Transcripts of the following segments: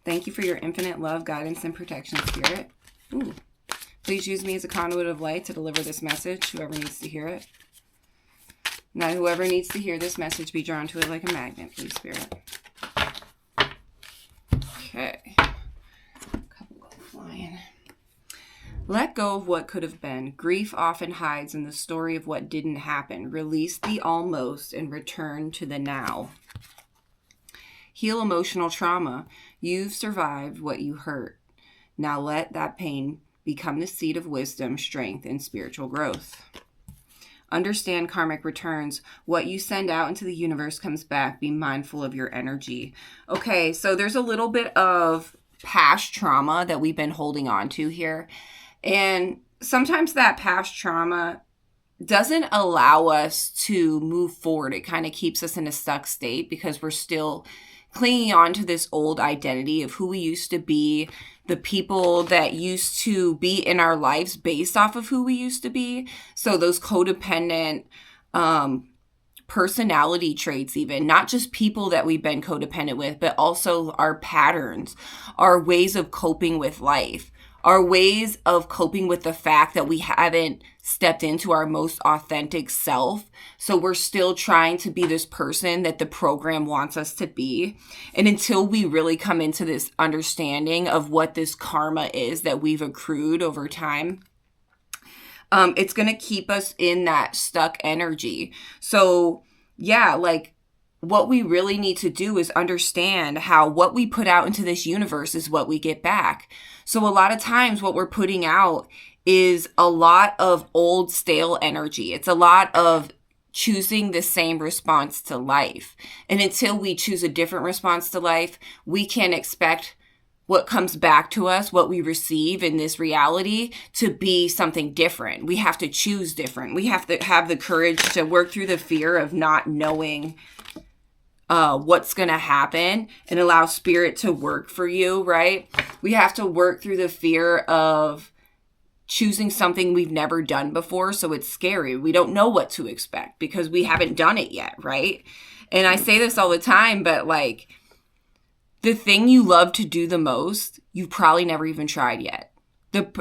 Thank you for your infinite love, guidance, and protection, Spirit. Ooh. Please use me as a conduit of light to deliver this message, whoever needs to hear it. Now, whoever needs to hear this message, be drawn to it like a magnet, please, Spirit. Okay. A couple go flying. Let go of what could have been. Grief often hides in the story of what didn't happen. Release the almost and return to the now. Heal emotional trauma. You've survived what you hurt. Now let that pain become the seed of wisdom, strength, and spiritual growth. Understand karmic returns. What you send out into the universe comes back. Be mindful of your energy. Okay, so there's a little bit of past trauma that we've been holding on to here. And sometimes that past trauma doesn't allow us to move forward. It kind of keeps us in a stuck state because we're still clinging on to this old identity of who we used to be, the people that used to be in our lives based off of who we used to be. So those codependent personality traits, even not just people that we've been codependent with, but also our patterns, our ways of coping with life, our ways of coping with the fact that we haven't stepped into our most authentic self. So we're still trying to be this person that the program wants us to be. And until we really come into this understanding of what this karma is that we've accrued over time, it's going to keep us in that stuck energy. So yeah, like what we really need to do is understand how what we put out into this universe is what we get back. So a lot of times what we're putting out is a lot of old stale energy. It's a lot of choosing the same response to life. And until we choose a different response to life, we can expect what comes back to us, what we receive in this reality, to be something different. We have to choose different. We have to have the courage to work through the fear of not knowing what's going to happen and allow spirit to work for you, right? We have to work through the fear of choosing something we've never done before. So it's scary. We don't know what to expect because we haven't done it yet, right? And I say this all the time, but like the thing you love to do the most, you've probably never even tried yet. The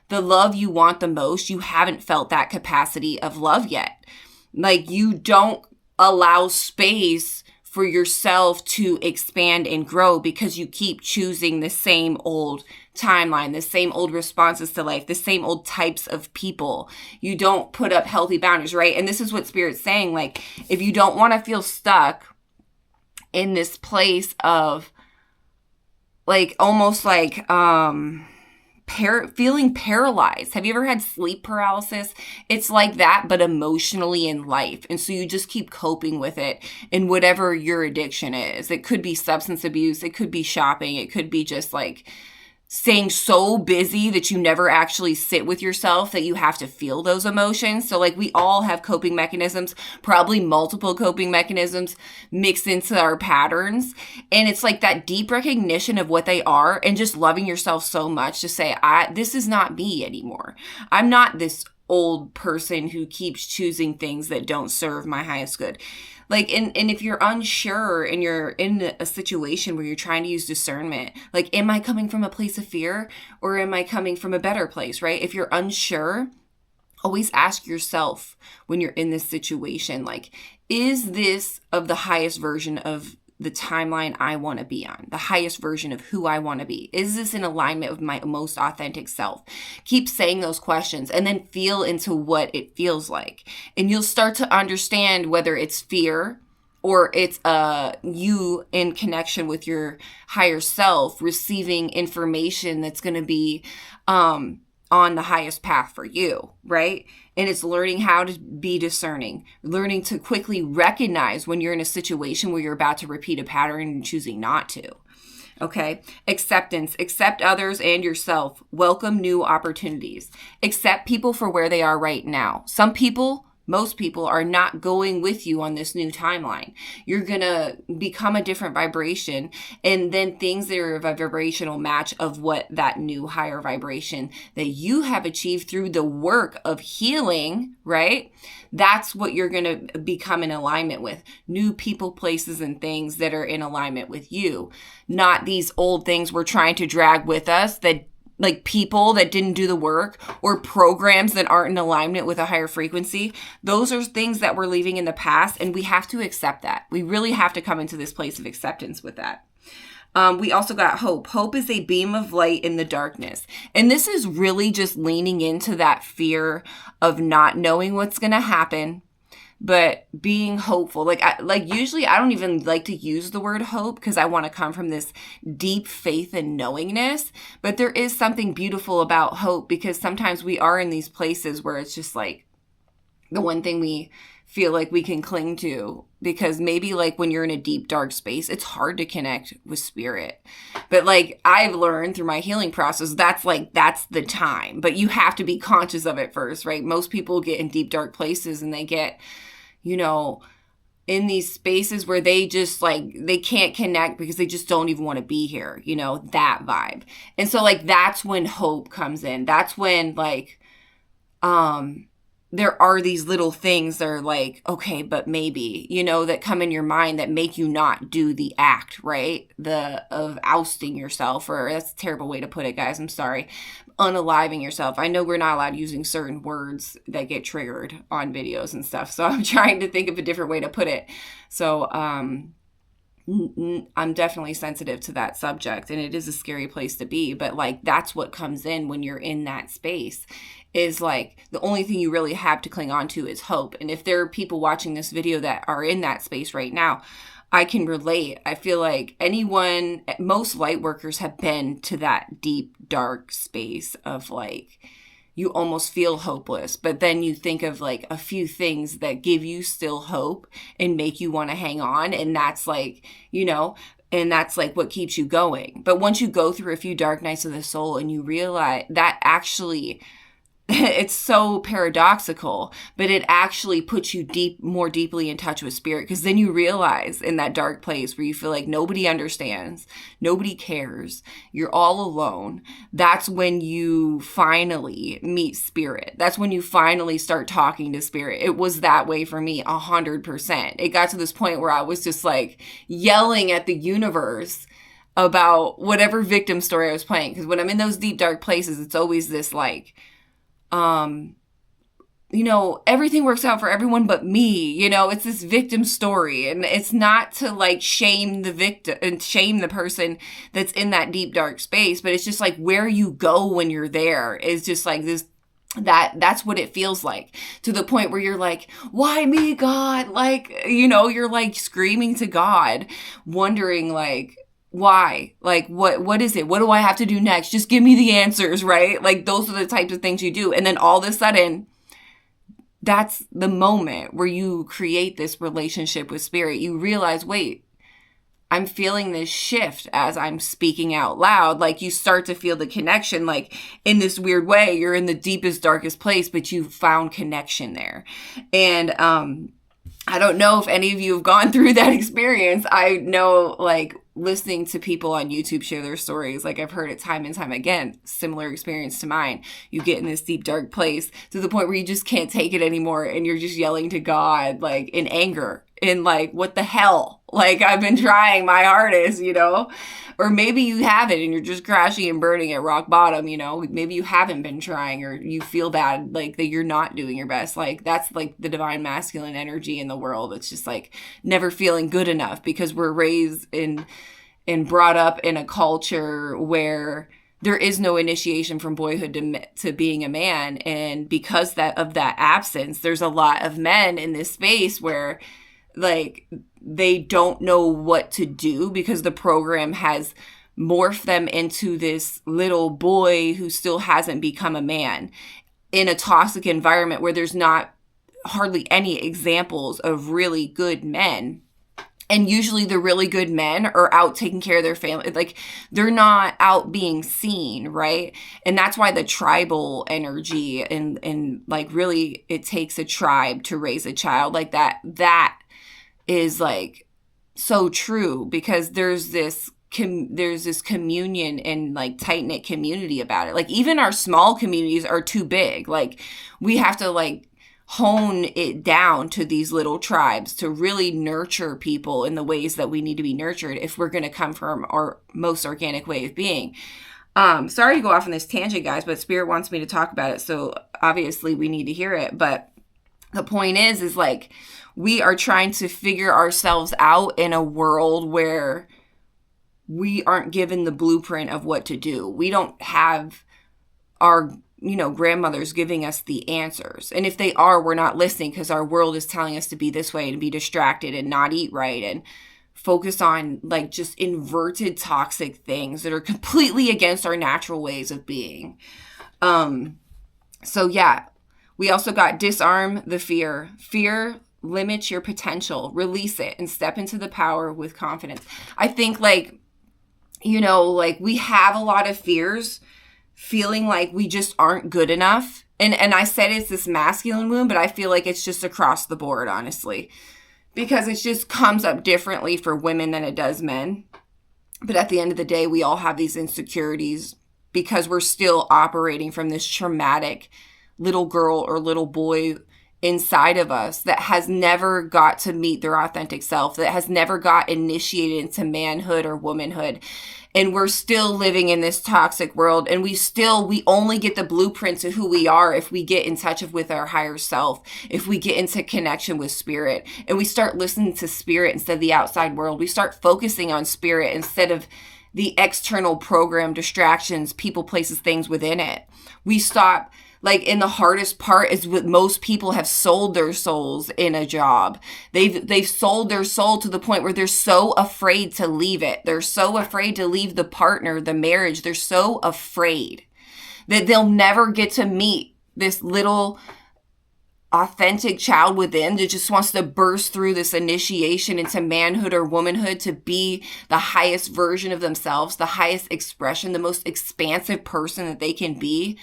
love you want the most, you haven't felt that capacity of love yet. Like you don't allow space for yourself to expand and grow because you keep choosing the same old timeline, the same old responses to life, the same old types of people. You don't put up healthy boundaries, right? And this is what Spirit's saying. Like, if you don't want to feel stuck in this place of like, almost like, feeling paralyzed. Have you ever had sleep paralysis? It's like that, but emotionally in life. And so you just keep coping with it in whatever your addiction is. It could be substance abuse. It could be shopping. It could be just like staying so busy that you never actually sit with yourself, that you have to feel those emotions. So like we all have coping mechanisms, probably multiple coping mechanisms mixed into our patterns. And it's like that deep recognition of what they are and just loving yourself so much to say, this is not me anymore. I'm not this old person who keeps choosing things that don't serve my highest good. Like, and if you're unsure and you're in a situation where you're trying to use discernment, like, am I coming from a place of fear or am I coming from a better place, right? If you're unsure, always ask yourself when you're in this situation, like, is this of the highest version of the timeline I want to be on, the highest version of who I want to be? Is this in alignment with my most authentic self? Keep saying those questions and then feel into what it feels like. And you'll start to understand whether it's fear or it's you in connection with your higher self receiving information that's going to be on the highest path for you, right? And it's learning how to be discerning, learning to quickly recognize when you're in a situation where you're about to repeat a pattern and choosing not to. Okay. Acceptance. Accept others and yourself. Welcome new opportunities. Accept people for where they are right now. Some people most people are not going with you on this new timeline. You're going to become a different vibration, and then things that are a vibrational match of what that new higher vibration that you have achieved through the work of healing, right? That's what you're going to become in alignment with. New people, places, and things that are in alignment with you. Not these old things we're trying to drag with us, that like people that didn't do the work, or programs that aren't in alignment with a higher frequency. Those are things that we're leaving in the past, and we have to accept that. We really have to come into this place of acceptance with that. We also got hope. Hope is a beam of light in the darkness. And this is really just leaning into that fear of not knowing what's going to happen, but being hopeful. Usually I don't even like to use the word hope because I want to come from this deep faith and knowingness. But there is something beautiful about hope, because sometimes we are in these places where it's just like the one thing we feel like we can cling to, because maybe like when you're in a deep, dark space, it's hard to connect with spirit. But like I've learned through my healing process, that's the time, but you have to be conscious of it first, right? Most people get in deep, dark places and they get, in these spaces where they just they can't connect because they just don't even want to be here, that vibe. And so that's when hope comes in. That's when there are these little things that are like, okay, but maybe, that come in your mind that make you not do the act, right? Of ousting yourself, or that's a terrible way to put it, guys. I'm sorry. Unaliving yourself. I know we're not allowed using certain words that get triggered on videos and stuff. So I'm trying to think of a different way to put it. So, I'm definitely sensitive to that subject, and it is a scary place to be, but that's what comes in when you're in that space, is the only thing you really have to cling on to is hope. And if there are people watching this video that are in that space right now, I can relate. I feel like most light workers have been to that deep, dark space of you almost feel hopeless, but then you think of a few things that give you still hope and make you want to hang on. And that's and that's what keeps you going. But once you go through a few dark nights of the soul and you realize that actually, it's so paradoxical, but it actually puts you more deeply in touch with spirit, because then you realize in that dark place where you feel like nobody understands, nobody cares, you're all alone. That's when you finally meet spirit. That's when you finally start talking to spirit. It was that way for me 100%. It got to this point where I was just yelling at the universe about whatever victim story I was playing. Because when I'm in those deep, dark places, it's always this everything works out for everyone but me, it's this victim story. And it's not to shame the victim and shame the person that's in that deep, dark space, but it's just where you go when you're there is just this. That's what it feels like, to the point where you're why me, God? You're screaming to God, wondering why? What is it? What do I have to do next? Just give me the answers, right? Those are the types of things you do. And then all of a sudden, that's the moment where you create this relationship with spirit. You realize, wait, I'm feeling this shift as I'm speaking out loud. You start to feel the connection, in this weird way. You're in the deepest, darkest place, but you found connection there. And, I don't know if any of you have gone through that experience. I know, listening to people on YouTube share their stories, I've heard it time and time again, similar experience to mine. You get in this deep, dark place to the point where you just can't take it anymore, and you're just yelling to God, in anger, in what the hell? I've been trying my hardest, Or maybe you haven't, and you're just crashing and burning at rock bottom, Maybe you haven't been trying, or you feel bad, that you're not doing your best. That's the divine masculine energy in the world. It's just never feeling good enough, because we're raised and brought up in a culture where there is no initiation from boyhood to being a man. And because of that absence, there's a lot of men in this space where they don't know what to do, because the program has morphed them into this little boy who still hasn't become a man, in a toxic environment where there's not hardly any examples of really good men. And usually the really good men are out taking care of their family. Like, they're not out being seen, right? And that's why the tribal energy and like, really, it takes a tribe to raise a child like that. That is like so true, because there's this communion and like tight-knit community about it. Like, even our small communities are too big. Like, we have to like hone it down to these little tribes to really nurture people in the ways that we need to be nurtured if we're going to come from our most organic way of being. Sorry to go off on this tangent, guys, but Spirit wants me to talk about it, so obviously we need to hear it. But the point is like, we are trying to figure ourselves out in a world where we aren't given the blueprint of what to do. We don't have our grandmothers giving us the answers. And if they are, we're not listening, because our world is telling us to be this way and be distracted and not eat right and focus on like just inverted toxic things that are completely against our natural ways of being. So yeah, we also got disarm the fear. Fear limits your potential, release it, and step into the power with confidence. I think like, like we have a lot of fears, feeling like we just aren't good enough. And I said it's this masculine wound, but I feel like it's just across the board, honestly, because it just comes up differently for women than it does men. But at the end of the day, we all have these insecurities because we're still operating from this traumatic little girl or little boy inside of us that has never got to meet their authentic self, that has never got initiated into manhood or womanhood. And we're still living in this toxic world. And we only get the blueprints of who we are if we get in touch with our higher self, if we get into connection with spirit, and we start listening to spirit instead of the outside world. We start focusing on spirit instead of the external program distractions, people, places, things within it. We stop. Like, and the hardest part is what most people have sold their souls in a job. They've sold their soul to the point where they're so afraid to leave it. They're so afraid to leave the partner, the marriage. They're so afraid that they'll never get to meet this little authentic child within that just wants to burst through this initiation into manhood or womanhood to be the highest version of themselves, the highest expression, the most expansive person that they can be.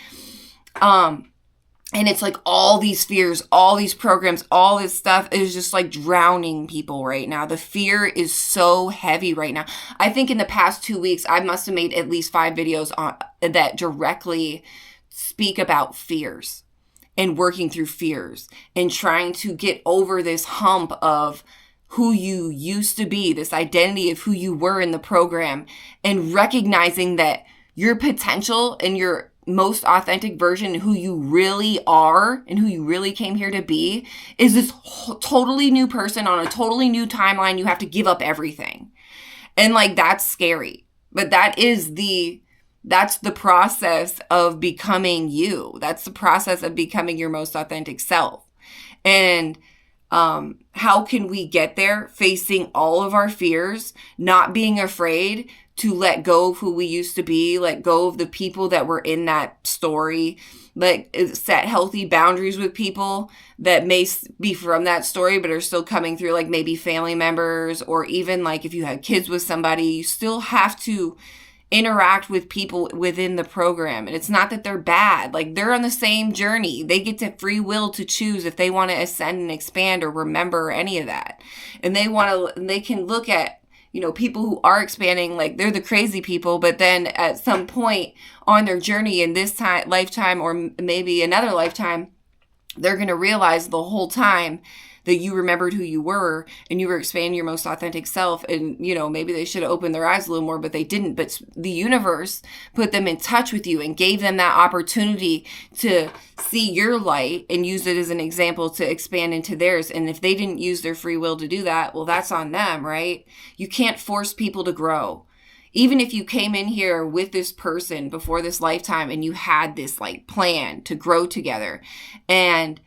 And it's like all these fears, all these programs, all this stuff is just like drowning people right now. The fear is so heavy right now. I think in the past 2 weeks, I must have made at least 5 videos that directly speak about fears and working through fears and trying to get over this hump of who you used to be, this identity of who you were in the program, and recognizing that your potential and your most authentic version, who you really are and who you really came here to be, is this totally new person on a totally new timeline. You have to give up everything. And like, that's scary, but that's the process of becoming you. That's the process of becoming your most authentic self. And how can we get there? Facing all of our fears, not being afraid to let go of who we used to be, let go of the people that were in that story, like set healthy boundaries with people that may be from that story, but are still coming through, like maybe family members, or even like if you had kids with somebody, you still have to interact with people within the program. And it's not that they're bad, like they're on the same journey. They get to free will to choose if they want to ascend and expand or remember any of that. And they can look at, people who are expanding, like they're the crazy people, but then at some point on their journey in this lifetime, or maybe another lifetime, they're going to realize the whole time that you remembered who you were and you were expanding your most authentic self. And, maybe they should have opened their eyes a little more, but they didn't. But the universe put them in touch with you and gave them that opportunity to see your light and use it as an example to expand into theirs. And if they didn't use their free will to do that, well, that's on them, right? You can't force people to grow. Even if you came in here with this person before this lifetime and you had this like plan to grow together, and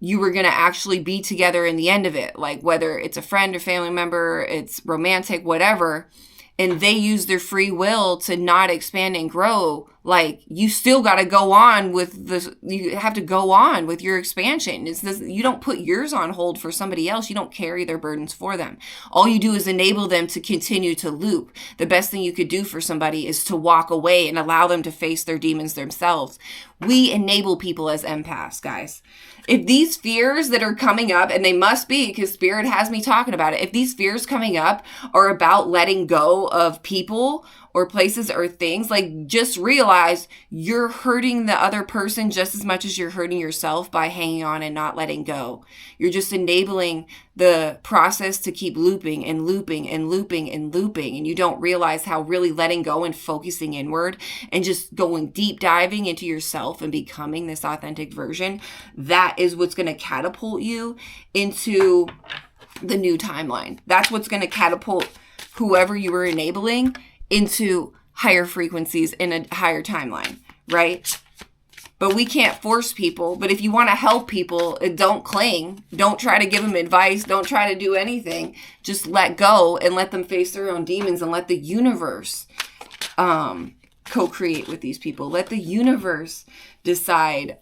you were going to actually be together in the end of it, like whether it's a friend or family member, it's romantic, whatever, and they use their free will to not expand and grow, Like, you still got to go on with you have to go on with your expansion. You don't put yours on hold for somebody else. You don't carry their burdens for them. All you do is enable them to continue to loop. The best thing you could do for somebody is to walk away and allow them to face their demons themselves. We enable people as empaths, guys. If these fears that are coming up, and they must be because Spirit has me talking about it, if these fears coming up are about letting go of people or places or things, like, just realize you're hurting the other person just as much as you're hurting yourself by hanging on and not letting go. You're just enabling the process to keep looping and looping and looping and looping. And you don't realize how really letting go and focusing inward and just going deep diving into yourself and becoming this authentic version, that is what's going to catapult you into the new timeline. That's what's going to catapult whoever you were enabling into higher frequencies in a higher timeline, right? But we can't force people. But if you want to help people, don't cling. Don't try to give them advice. Don't try to do anything. Just let go and let them face their own demons and let the universe co-create with these people. Let the universe decide,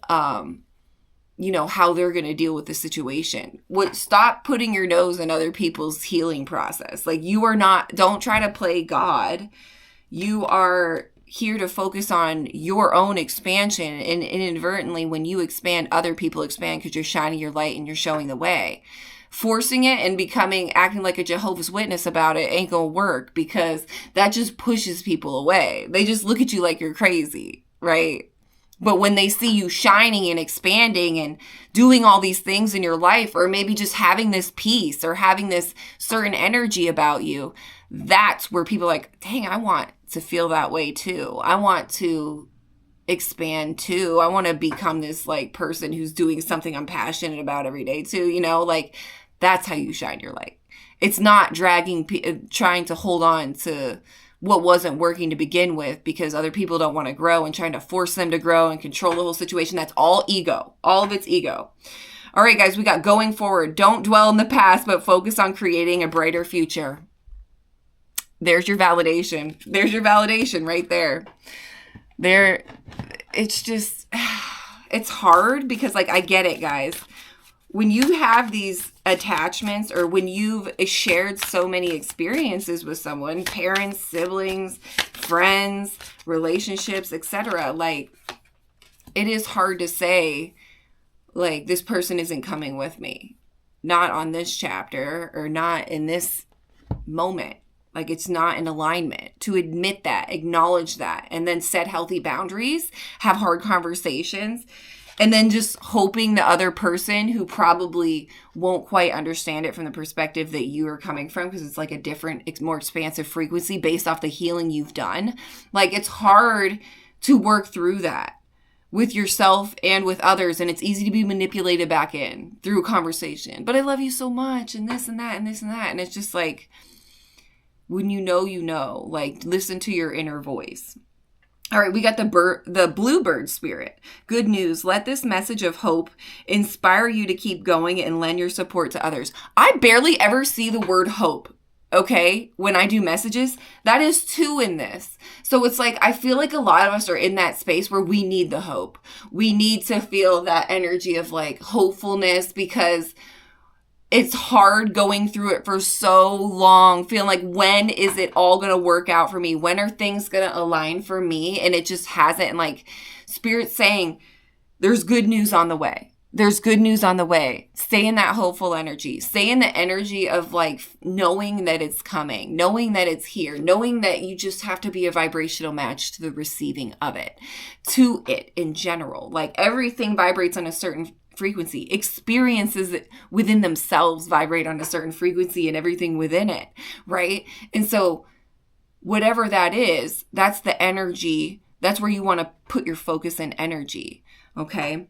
how they're going to deal with the situation. Stop putting your nose in other people's healing process. Like, don't try to play God. You are here to focus on your own expansion. And inadvertently, when you expand, other people expand because you're shining your light and you're showing the way. Forcing it and acting like a Jehovah's Witness about it ain't gonna work, because that just pushes people away. They just look at you like you're crazy, right? But when they see you shining and expanding and doing all these things in your life, or maybe just having this peace or having this certain energy about you, that's where people are like, dang, I want to feel that way too. I want to expand too. I want to become this like person who's doing something I'm passionate about every day too. Like, that's how you shine your light. It's not trying to hold on to what wasn't working to begin with because other people don't want to grow and trying to force them to grow and control the whole situation. That's all ego. All of it's ego. All right, guys, we got going forward. Don't dwell in the past, but focus on creating a brighter future. There's your validation. There's your validation right there. It's hard because, like, I get it, guys. When you have these attachments, or when you've shared so many experiences with someone, parents, siblings, friends, relationships, etc., like, it is hard to say, like, this person isn't coming with me. Not on this chapter, or not in this moment. Like, it's not in alignment. To admit that, acknowledge that, and then set healthy boundaries, have hard conversations, and then just hoping the other person, who probably won't quite understand it from the perspective that you are coming from, because it's like a different, more expansive frequency based off the healing you've done. Like, it's hard to work through that with yourself and with others. And it's easy to be manipulated back in through conversation. But I love you so much, and this and that and this and that. And it's just like, when you know, like, listen to your inner voice. All right, we got the bluebird spirit. Good news. Let this message of hope inspire you to keep going and lend your support to others. I barely ever see the word hope, okay, when I do messages. That is 2 in this. So it's like, I feel like a lot of us are in that space where we need the hope. We need to feel that energy of, like, hopefulness, because it's hard going through it for so long, feeling like, when is it all going to work out for me? When are things going to align for me? And it just hasn't. And, like, Spirit's saying, there's good news on the way. There's good news on the way. Stay in that hopeful energy. Stay in the energy of, like, knowing that it's coming, knowing that it's here, knowing that you just have to be a vibrational match to the receiving of it, to it in general. Like, everything vibrates on a certain frequency. Experiences within themselves vibrate on a certain frequency, and everything within it, right? And so whatever that is, that's the energy. That's where you want to put your focus and energy, okay?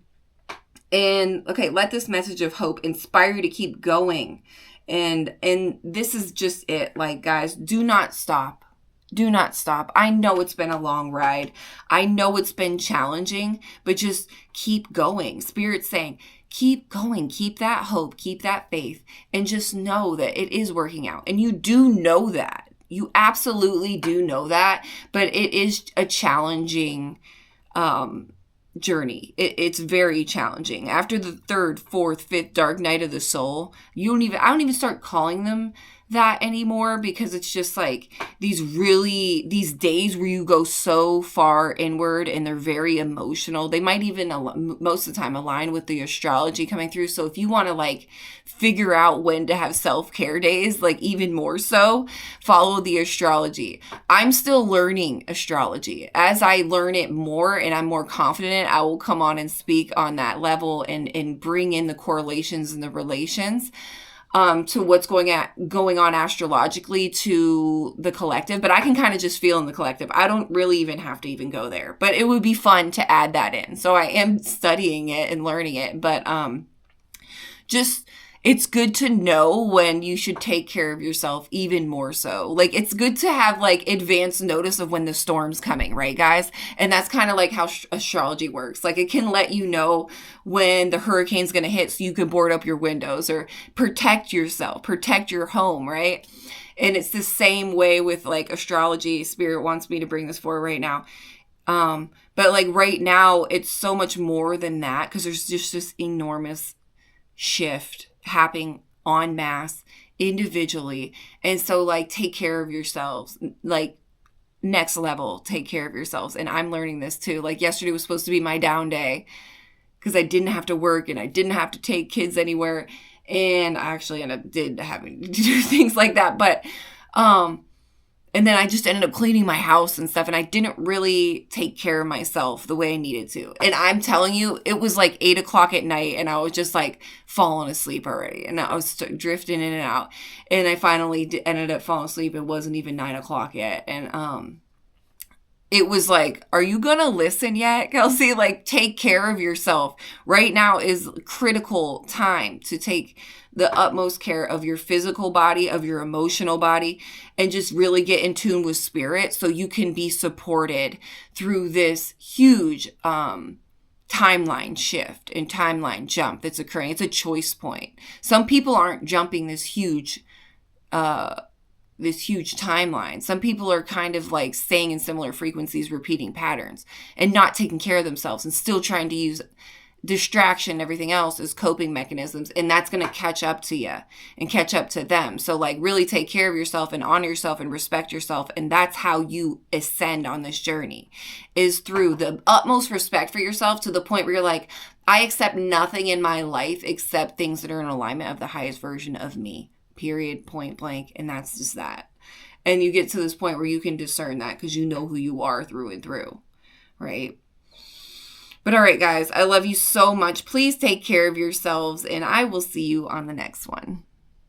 And, okay, let this message of hope inspire you to keep going. And this is just it. Like, guys, do not stop. Do not stop. I know it's been a long ride. I know it's been challenging, but just keep going. Spirit's saying, keep going. Keep that hope. Keep that faith. And just know that it is working out. And you do know that. You absolutely do know that, but it is a challenging journey. It's very challenging. After the third, fourth, fifth dark night of the soul, I don't even start calling them that anymore, because it's just like these days where you go so far inward and they're very emotional. They might even most of the time align with the astrology coming through. So if you want to like figure out when to have self-care days, like even more so, follow the astrology. I'm still learning astrology. As I learn it more and I'm more confident, I will come on and speak on that level and bring in the correlations and the relations to what's going on astrologically to the collective. But I can kind of just feel in the collective. I don't really even have to even go there, but it would be fun to add that in. So I am studying it and learning it, but just it's good to know when you should take care of yourself even more so. Like, it's good to have like advance notice of when the storm's coming, right, guys? And that's kind of like how astrology works. Like, it can let you know when the hurricane's going to hit so you can board up your windows or protect yourself, protect your home, right? And it's the same way with like astrology. Spirit wants me to bring this forward right now. But like right now, it's so much more than that, because there's just this enormous shift happening en masse individually. And so like take care of yourselves, like next level, take care of yourselves. And I'm learning this too. Like yesterday was supposed to be my down day because I didn't have to work and I didn't have to take kids anywhere. And I actually ended up having to do things like that. But and then I just ended up cleaning my house and stuff. And I didn't really take care of myself the way I needed to. And I'm telling you, it was like 8 o'clock at night and I was just like falling asleep already. And I was drifting in and out. And I finally ended up falling asleep. It wasn't even 9 o'clock yet. And it was like, are you going to listen yet, Kelsey? Like, take care of yourself. Right now is critical time to take the utmost care of your physical body, of your emotional body, and just really get in tune with spirit so you can be supported through this huge timeline shift and timeline jump that's occurring. It's a choice point. Some people aren't jumping this huge timeline. Some people are kind of like staying in similar frequencies, repeating patterns, and not taking care of themselves and still trying to use distraction and everything else as coping mechanisms. And that's going to catch up to you and catch up to them. So like really take care of yourself and honor yourself and respect yourself. And that's how you ascend on this journey, is through the utmost respect for yourself to the point where you're like, I accept nothing in my life except things that are in alignment of the highest version of me. Period, point blank. And that's just that. And you get to this point where you can discern that because you know who you are through and through, right? But all right, guys, I love you so much. Please take care of yourselves, and I will see you on the next one.